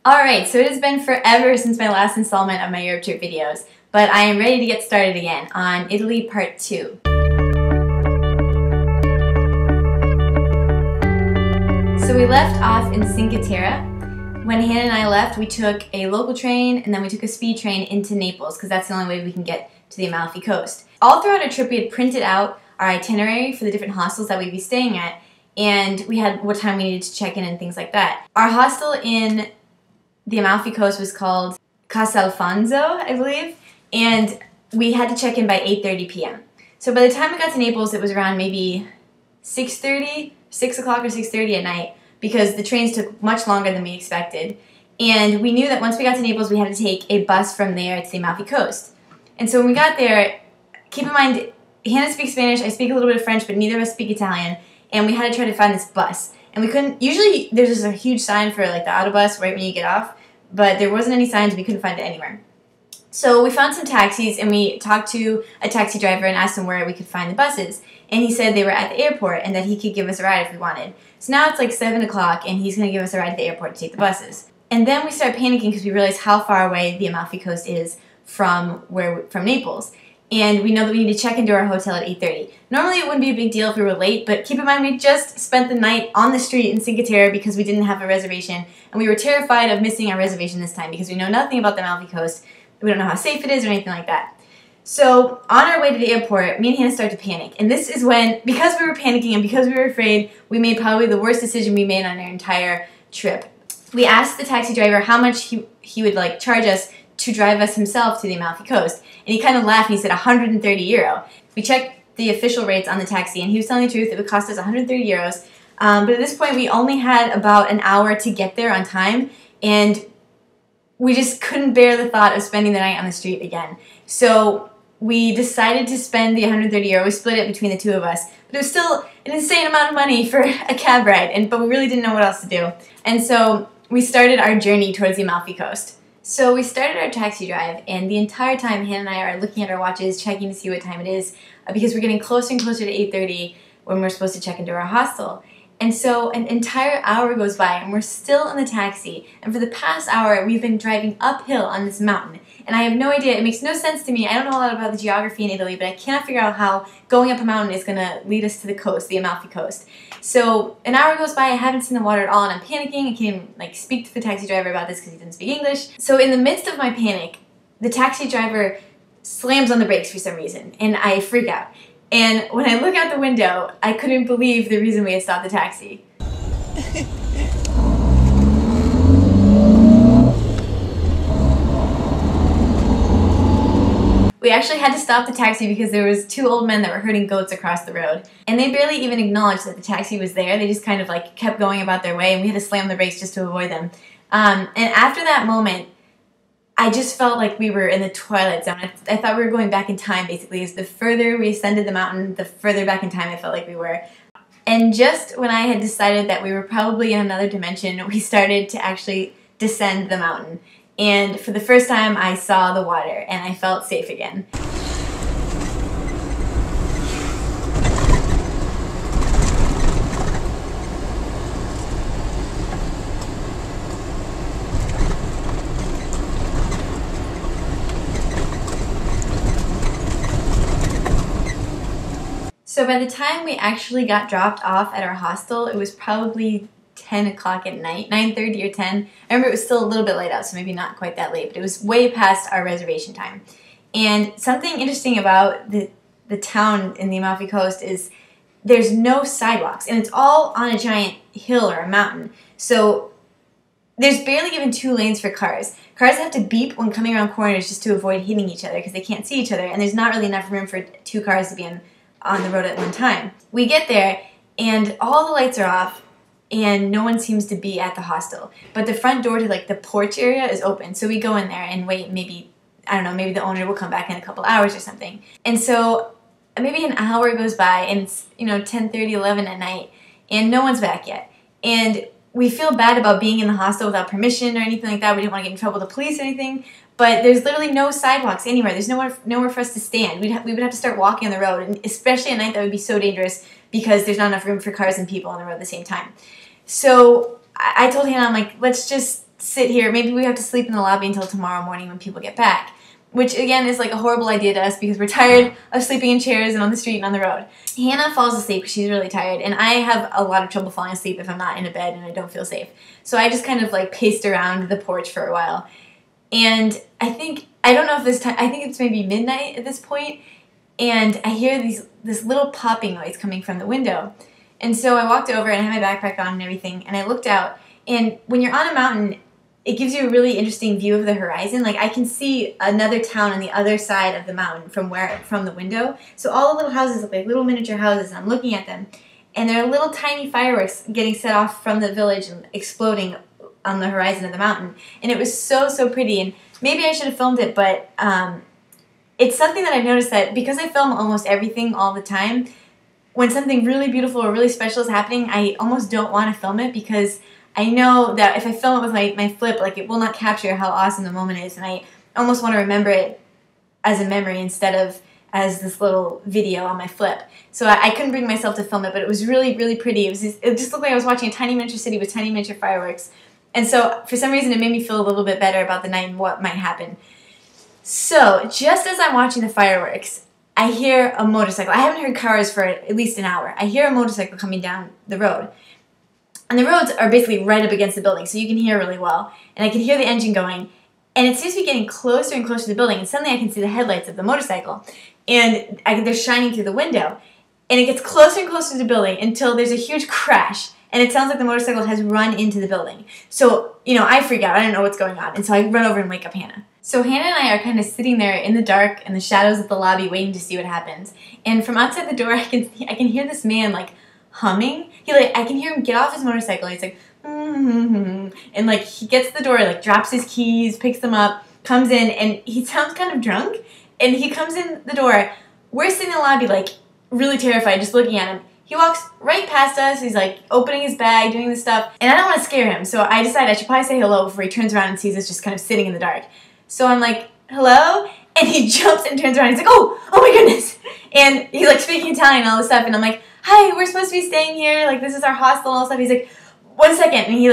Alright, so it has been forever since my last installment of my Europe trip videos, but I am ready to get started again on Italy Part 2. So we left off in Cinque Terre. When Hannah and I left, we took a local train and then we took a speed train into Naples because that's the only way we can get to the Amalfi Coast. All throughout our trip we had printed out our itinerary for the different hostels that we'd be staying at, and we had what time we needed to check in and things like that. Our hostel in the Amalfi Coast was called Castelfonso, I believe, and we had to check in by 8:30 p.m. So by the time we got to Naples, it was around maybe 6:30, 6 o'clock or 6:30 at night, because the trains took much longer than we expected. And we knew that once we got to Naples, we had to take a bus from there to the Amalfi Coast. And so when we got there, keep in mind, Hannah speaks Spanish, I speak a little bit of French, but neither of us speak Italian, and we had to try to find this bus. And we couldn't, usually there's just a huge sign for like the autobus right when you get off, but there wasn't any signs, we couldn't find it anywhere. So we found some taxis and we talked to a taxi driver and asked him where we could find the buses. And he said they were at the airport and that he could give us a ride if we wanted. So now it's like 7 o'clock and he's going to give us a ride to the airport to take the buses. And then we start panicking because we realize how far away the Amalfi Coast is from Naples. And we know that we need to check into our hotel at 8:30. Normally it wouldn't be a big deal if we were late, but keep in mind we just spent the night on the street in Cinque Terre because we didn't have a reservation, and we were terrified of missing our reservation this time because we know nothing about the Amalfi Coast. We don't know how safe it is or anything like that. So on our way to the airport, me and Hannah start to panic. And this is when, because we were panicking and because we were afraid, we made probably the worst decision we made on our entire trip. We asked the taxi driver how much he would like charge us to drive us himself to the Amalfi Coast. And he kind of laughed and he said 130 euro. We checked the official rates on the taxi and he was telling the truth. It would cost us 130 euros. But at this point we only had about an hour to get there on time, and we just couldn't bear the thought of spending the night on the street again. So we decided to spend the 130 euro. We split it between the two of us. But it was still an insane amount of money for a cab ride, but we really didn't know what else to do. And so we started our journey towards the Amalfi Coast. So we started our taxi drive, and the entire time Hannah and I are looking at our watches, checking to see what time it is, because we're getting closer and closer to 8:30 when we're supposed to check into our hostel. And so an entire hour goes by, and we're still in the taxi, and for the past hour we've been driving uphill on this mountain. And I have no idea, it makes no sense to me, I don't know a lot about the geography in Italy, but I cannot figure out how going up a mountain is going to lead us to the coast, the Amalfi Coast. So an hour goes by, I haven't seen the water at all, and I'm panicking. I can't even like speak to the taxi driver about this because he didn't speak English. So in the midst of my panic, the taxi driver slams on the brakes for some reason, and I freak out. And when I look out the window, I couldn't believe the reason we had stopped the taxi. We actually had to stop the taxi because there was two old men that were herding goats across the road. And they barely even acknowledged that the taxi was there. They just kind of like kept going about their way, and we had to slam the brakes just to avoid them. And after that moment, I just felt like we were in the Twilight Zone. I thought we were going back in time, basically. As the further we ascended the mountain, the further back in time I felt like we were. And just when I had decided that we were probably in another dimension, we started to actually descend the mountain. And for the first time, I saw the water, and I felt safe again. So by the time we actually got dropped off at our hostel, it was probably 10 o'clock at night, 9:30 or 10. I remember it was still a little bit light out, so maybe not quite that late, but it was way past our reservation time. And something interesting about the town in the Amalfi Coast is there's no sidewalks, and it's all on a giant hill or a mountain. So there's barely even 2 lanes for cars. Cars have to beep when coming around corners just to avoid hitting each other because they can't see each other, and there's not really enough room for 2 cars to be on the road at one time. We get there, and all the lights are off, and no one seems to be at the hostel. But the front door to like the porch area is open, so we go in there and wait. Maybe, I don't know, maybe the owner will come back in a couple hours or something. And so maybe an hour goes by, and it's 10:30, 11 at night, and no one's back yet. And we feel bad about being in the hostel without permission or anything like that. We didn't want to get in trouble with the police or anything. But there's literally no sidewalks anywhere. There's nowhere for us to stand. We would have to start walking on the road, and especially at night that would be so dangerous because there's not enough room for cars and people on the road at the same time. So I told Hannah, I'm like, let's just sit here. Maybe we have to sleep in the lobby until tomorrow morning when people get back. Which, again, is like a horrible idea to us because we're tired of sleeping in chairs and on the street and on the road. Hannah falls asleep because she's really tired, and I have a lot of trouble falling asleep if I'm not in a bed and I don't feel safe. So I just kind of like paced around the porch for a while. And I don't know if this time, I think it's maybe midnight at this point, and I hear this little popping noise coming from the window. And so I walked over and I had my backpack on and everything, and I looked out, and when you're on a mountain, it gives you a really interesting view of the horizon. Like, I can see another town on the other side of the mountain from the window. So all the little houses look like little miniature houses, and I'm looking at them. And there are little tiny fireworks getting set off from the village and exploding on the horizon of the mountain. And it was so, so pretty. And maybe I should have filmed it, but it's something that I've noticed that because I film almost everything all the time, when something really beautiful or really special is happening, I almost don't want to film it because I know that if I film it with my flip, like, it will not capture how awesome the moment is, and I almost want to remember it as a memory instead of as this little video on my flip. So I couldn't bring myself to film it, but it was really, really pretty. It just looked like I was watching a tiny miniature city with tiny miniature fireworks. And so for some reason it made me feel a little bit better about the night and what might happen. So just as I'm watching the fireworks, I hear a motorcycle. I haven't heard cars for at least an hour. I hear a motorcycle coming down the road. And the roads are basically right up against the building, so you can hear really well. And I can hear the engine going. And it seems to be getting closer and closer to the building. And suddenly I can see the headlights of the motorcycle. And they're shining through the window. And it gets closer and closer to the building until there's a huge crash. And it sounds like the motorcycle has run into the building. So, I freak out. I don't know what's going on. And so I run over and wake up Hannah. So Hannah and I are kind of sitting there in the dark in the shadows of the lobby waiting to see what happens. And from outside the door, I can hear this man, like, humming. I can hear him get off his motorcycle. He's like, and like he gets to the door, like drops his keys, picks them up, comes in, and he sounds kind of drunk. And he comes in the door. We're sitting in the lobby, like really terrified, just looking at him. He walks right past us. He's like opening his bag, doing this stuff, and I don't want to scare him. So I decide I should probably say hello before he turns around and sees us just kind of sitting in the dark. So I'm like, hello, and he jumps and turns around. He's like, oh my goodness, and he's like speaking Italian and all this stuff, and I'm like, hi, we're supposed to be staying here, like this is our hostel and all this stuff. He's like, 1 second, and he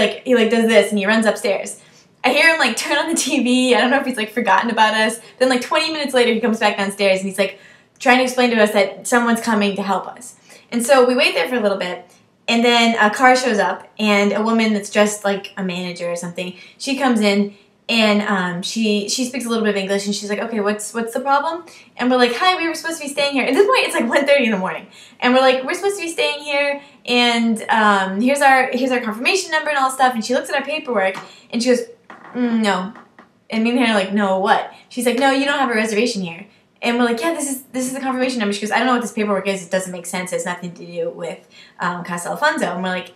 does this, and he runs upstairs. I hear him like turn on the TV. I don't know if he's like forgotten about us. Then like 20 minutes later, he comes back downstairs, and he's like trying to explain to us that someone's coming to help us. And so we wait there for a little bit, and then a car shows up, and a woman that's dressed like a manager or something, she comes in, and she speaks a little bit of English, and she's like, okay, what's the problem? And we're like, hi, we were supposed to be staying here. At this point, it's like 1:30 in the morning, and we're like, we're supposed to be staying here, and here's our confirmation number and all this stuff. And she looks at our paperwork, and she goes, no. And me and Hannah are like, no, what? She's like, no, you don't have a reservation here. And we're like, yeah, this is the confirmation number. She goes, I don't know what this paperwork is. It doesn't make sense. It has nothing to do with Casa Alfonso. And we're like,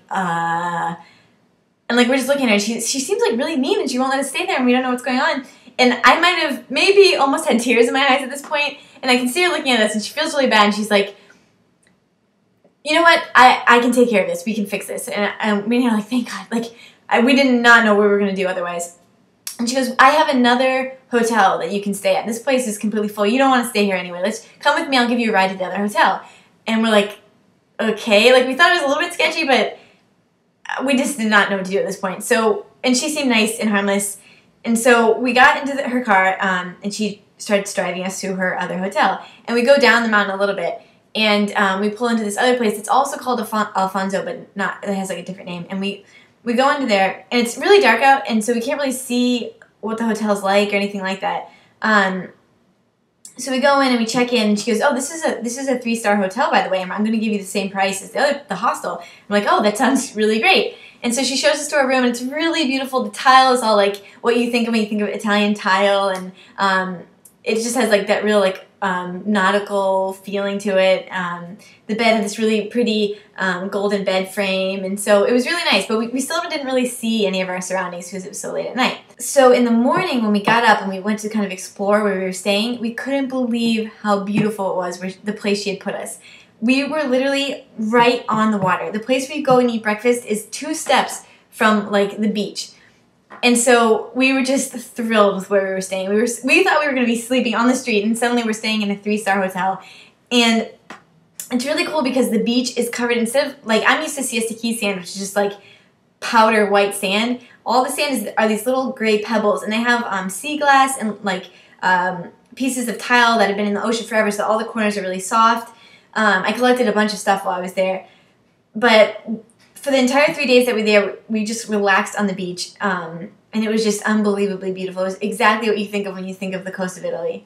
and like we're just looking at her. She seems like really mean, and she won't let us stay there, and we don't know what's going on. And I might have maybe almost had tears in my eyes at this point, and I can see her looking at us, and she feels really bad, and she's like, you know what? I can take care of this. We can fix this. And me and her are like, thank God. Like, we did not know what we were going to do otherwise. And she goes, I have another hotel that you can stay at. This place is completely full. You don't want to stay here anyway. Let's come with me. I'll give you a ride to the other hotel. And we're like, okay. Like, we thought it was a little bit sketchy, but we just did not know what to do at this point. So, and she seemed nice and harmless. And so we got into her car, and she started driving us to her other hotel. And we go down the mountain a little bit, and we pull into this other place. It's also called Alfonso, but it has like a different name. And we go into there, and it's really dark out, and so we can't really see what the hotel's like or anything like that. So we go in and we check in, and she goes, oh, this is a 3-star hotel, by the way, and I'm going to give you the same price as the hostel. I'm like, oh, that sounds really great. And so she shows us to our room, and it's really beautiful. The tile is all like what you think of when you think of Italian tile, and it just has like that real like nautical feeling to it. The bed had this really pretty golden bed frame, and so it was really nice, but we still didn't really see any of our surroundings because it was so late at night. So in the morning when we got up and we went to kind of explore where we were staying, we couldn't believe how beautiful it was, the place she had put us. We were literally right on the water. The place where you go and eat breakfast is 2 steps from like the beach. And so we were just thrilled with where we were staying. We thought we were going to be sleeping on the street, and suddenly we're staying in a 3-star hotel. And it's really cool because the beach is covered, instead of, like, I'm used to Siesta Key sand, which is just like powder white sand. all the sand are these little gray pebbles, and they have sea glass and like pieces of tile that have been in the ocean forever, so all the corners are really soft. I collected a bunch of stuff while I was there, but for the entire 3 days that we were there, we just relaxed on the beach, and it was just unbelievably beautiful. It was exactly what you think of when you think of the coast of Italy.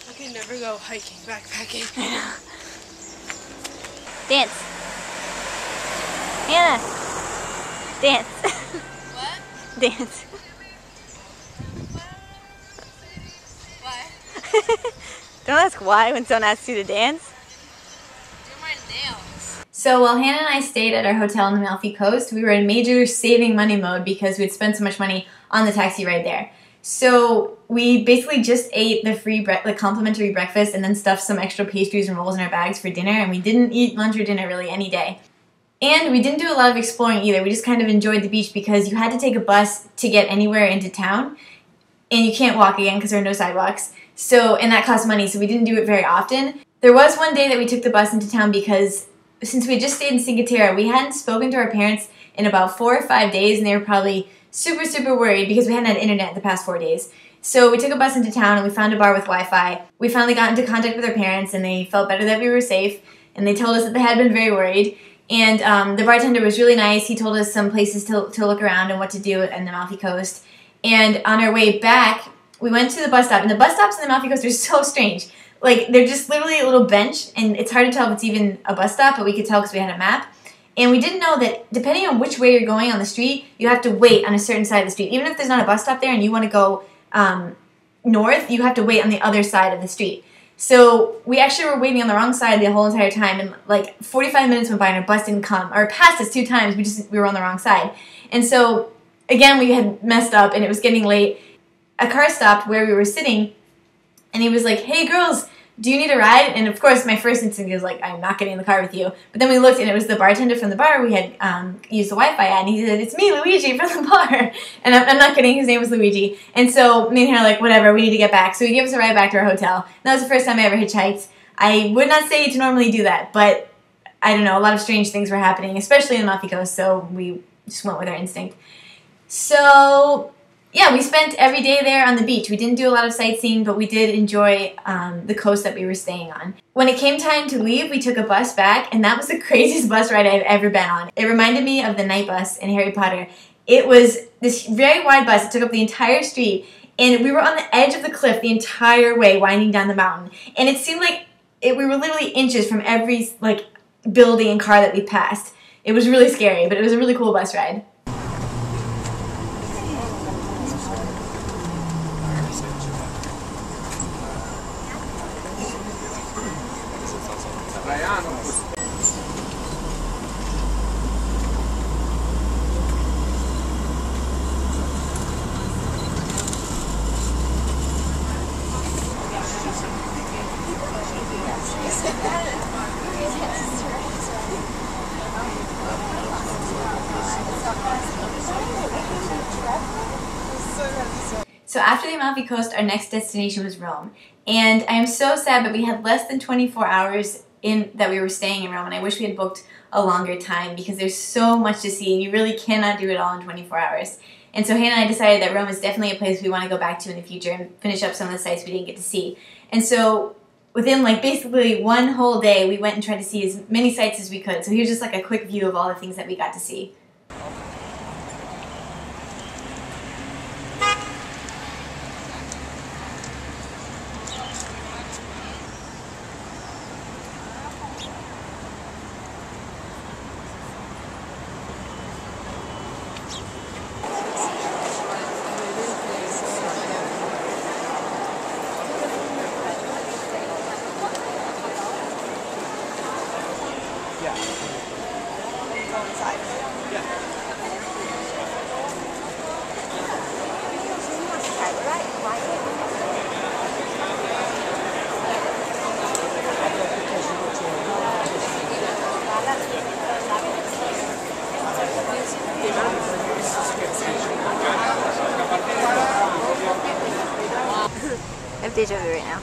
I could never go hiking, backpacking. Dance. Hannah. Dance. What? Dance. Why? Don't ask why when someone asks you to dance. Do my nails. So while Hannah and I stayed at our hotel on the Amalfi Coast, we were in major saving money mode because we'd spent so much money on the taxi ride there. So we basically just ate the complimentary breakfast and then stuffed some extra pastries and rolls in our bags for dinner, and we didn't eat lunch or dinner really any day. And we didn't do a lot of exploring either. We just kind of enjoyed the beach because you had to take a bus to get anywhere into town, and you can't walk again because there are no sidewalks. So, and that cost money, so we didn't do it very often. There was one day that we took the bus into town because since we had just stayed in Cinque Terre, we hadn't spoken to our parents in about 4 or 5 days, and they were probably super worried because we hadn't had internet the past 4 days. So we took a bus into town and we found a bar with Wi-Fi. We finally got into contact with our parents, and they felt better that we were safe, and they told us that they had been very worried. And the bartender was really nice. He told us some places to look around and what to do in the Amalfi Coast. And on our way back, we went to the bus stop, and the bus stops in the Amalfi Coast are so strange. Like, they're just literally a little bench, and it's hard to tell if it's even a bus stop, but we could tell because we had a map. And we didn't know that depending on which way you're going on the street, you have to wait on a certain side of the street. Even if there's not a bus stop there and you want to go north, you have to wait on the other side of the street. So we actually were waiting on the wrong side the whole entire time, and like 45 minutes went by and our bus didn't come, or passed us 2 times, we were on the wrong side. And so, again, we had messed up and it was getting late. A car stopped where we were sitting, and he was like, "Hey girls, do you need a ride?" And of course, my first instinct was like, "I'm not getting in the car with you." But then we looked, and it was the bartender from the bar we had used the Wi-Fi at, and he said, "It's me, Luigi, from the bar." And I'm not kidding, his name was Luigi. And so me and him are like, whatever, we need to get back. So he gave us a ride back to our hotel. And that was the first time I ever hitchhiked. I would not say to normally do that, but I don't know, a lot of strange things were happening, especially in the Amalfi Coast, so we just went with our instinct. So yeah, we spent every day there on the beach. We didn't do a lot of sightseeing, but we did enjoy the coast that we were staying on. When it came time to leave, we took a bus back, and that was the craziest bus ride I've ever been on. It reminded me of the night bus in Harry Potter. It was this very wide bus. It took up the entire street, and we were on the edge of the cliff the entire way, winding down the mountain. And it seemed like we were literally inches from every building and car that we passed. It was really scary, but it was a really cool bus ride. So after the Amalfi Coast, our next destination was Rome. And I am so sad, but we had less than 24 hours that we were staying in Rome, and I wish we had booked a longer time because there's so much to see, and you really cannot do it all in 24 hours. And so Hannah and I decided that Rome is definitely a place we want to go back to in the future and finish up some of the sites we didn't get to see. And so within basically one whole day, we went and tried to see as many sites as we could. So here's just a quick view of all the things that we got to see. I have deja vu right now.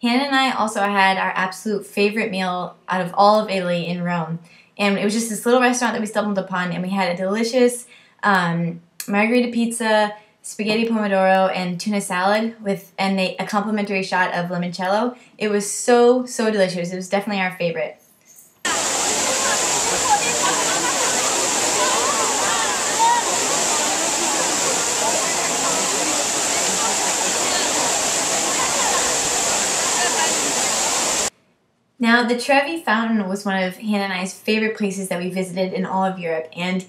Hannah and I also had our absolute favorite meal out of all of Italy in Rome. And it was just this little restaurant that we stumbled upon, and we had a delicious margherita pizza, spaghetti pomodoro, and tuna salad and a complimentary shot of limoncello. It was so, so delicious. It was definitely our favorite. Now, the Trevi fountain was one of Hannah and I's favorite places that we visited in all of Europe, and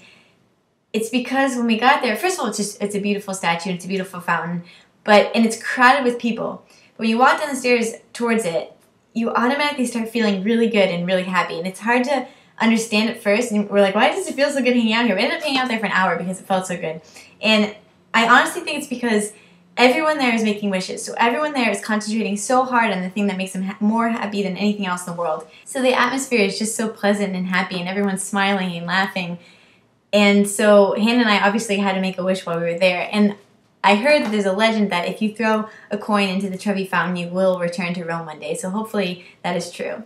it's because when we got there, first of all, it's a beautiful statue, and it's a beautiful fountain, and it's crowded with people. But when you walk down the stairs towards it, you automatically start feeling really good and really happy, and it's hard to understand at first, and we're like, why does it feel so good hanging out here? We ended up hanging out there for an hour because it felt so good, and I honestly think it's because everyone there is making wishes. So everyone there is concentrating so hard on the thing that makes them more happy than anything else in the world. So the atmosphere is just so pleasant and happy, and everyone's smiling and laughing. And so Hannah and I obviously had to make a wish while we were there. And I heard that there's a legend that if you throw a coin into the Trevi fountain, you will return to Rome one day. So hopefully that is true.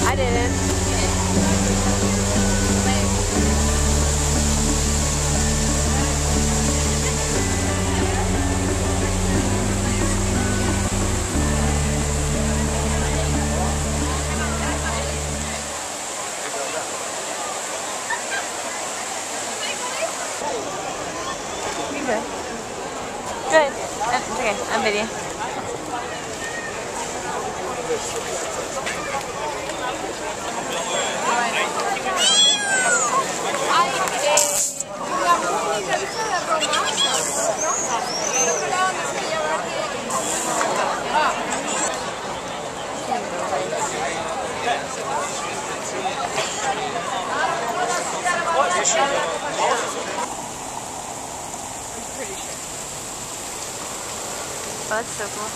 I didn't. Good. It's okay. I'm video. Oh, that's so cool.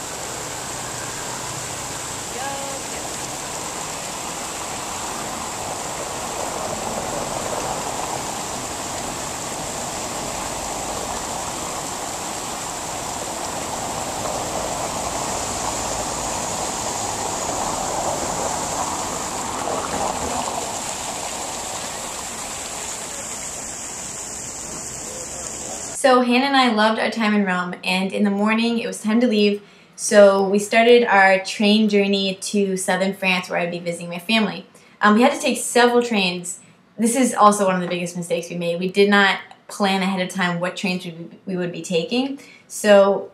So Hannah and I loved our time in Rome, and in the morning it was time to leave, so we started our train journey to southern France where I'd be visiting my family. We had to take several trains. This is also one of the biggest mistakes we made. We did not plan ahead of time what trains we would be taking, so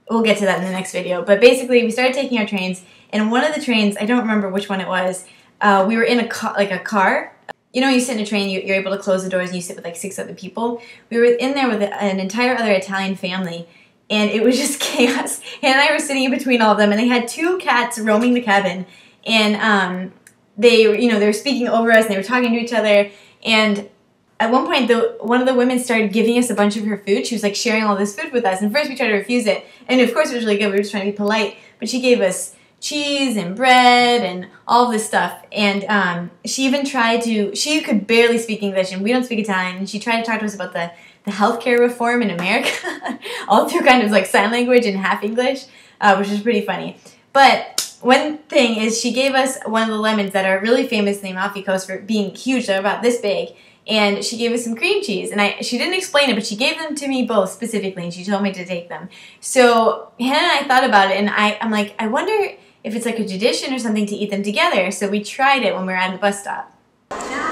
we'll get to that in the next video. But basically we started taking our trains, and one of the trains, I don't remember which one it was, we were in a car. You know, you sit in a train, you're able to close the doors and you sit with like 6 other people. We were in there with an entire other Italian family, and it was just chaos. Hannah and I were sitting in between all of them, and they had 2 cats roaming the cabin, and they were speaking over us, and they were talking to each other, and at one point, one of the women started giving us a bunch of her food. She was like sharing all this food with us, and first we tried to refuse it, and of course it was really good. We were just trying to be polite, but she gave us cheese and bread and all this stuff. And she even tried to, she could barely speak English and we don't speak Italian, and she tried to talk to us about the healthcare reform in America, all through kind of like sign language and half English, which is pretty funny. But one thing is she gave us one of the lemons that are really famous in the Amalfi Coast for being huge. They're about this big. And she gave us some cream cheese. And she didn't explain it, but she gave them to me both specifically, and she told me to take them. So Hannah and I thought about it, and I'm like, I wonder if it's like a tradition or something to eat them together. So we tried it when we were at the bus stop.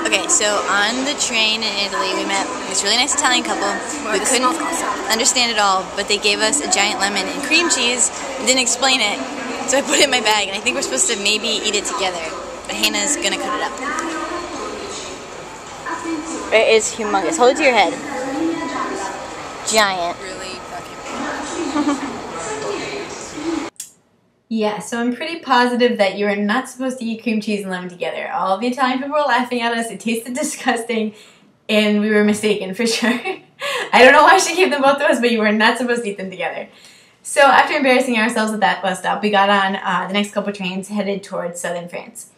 Okay, so on the train in Italy, we met this really nice Italian couple. We couldn't understand it all, but they gave us a giant lemon and cream cheese and didn't explain it. So I put it in my bag, and I think we're supposed to maybe eat it together. But Hannah's gonna cut it up. It is humongous. Hold it to your head. Giant. Really fucking Yeah, so I'm pretty positive that you are not supposed to eat cream cheese and lemon together. All the Italian people were laughing at us. It tasted disgusting, and we were mistaken for sure. I don't know why she gave them both to us, but you were not supposed to eat them together. So after embarrassing ourselves at that bus stop, we got on the next couple trains headed towards southern France.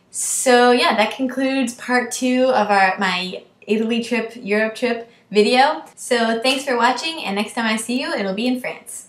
So yeah, that concludes part 2 of my Italy trip, Europe trip video. So thanks for watching, and next time I see you, it'll be in France.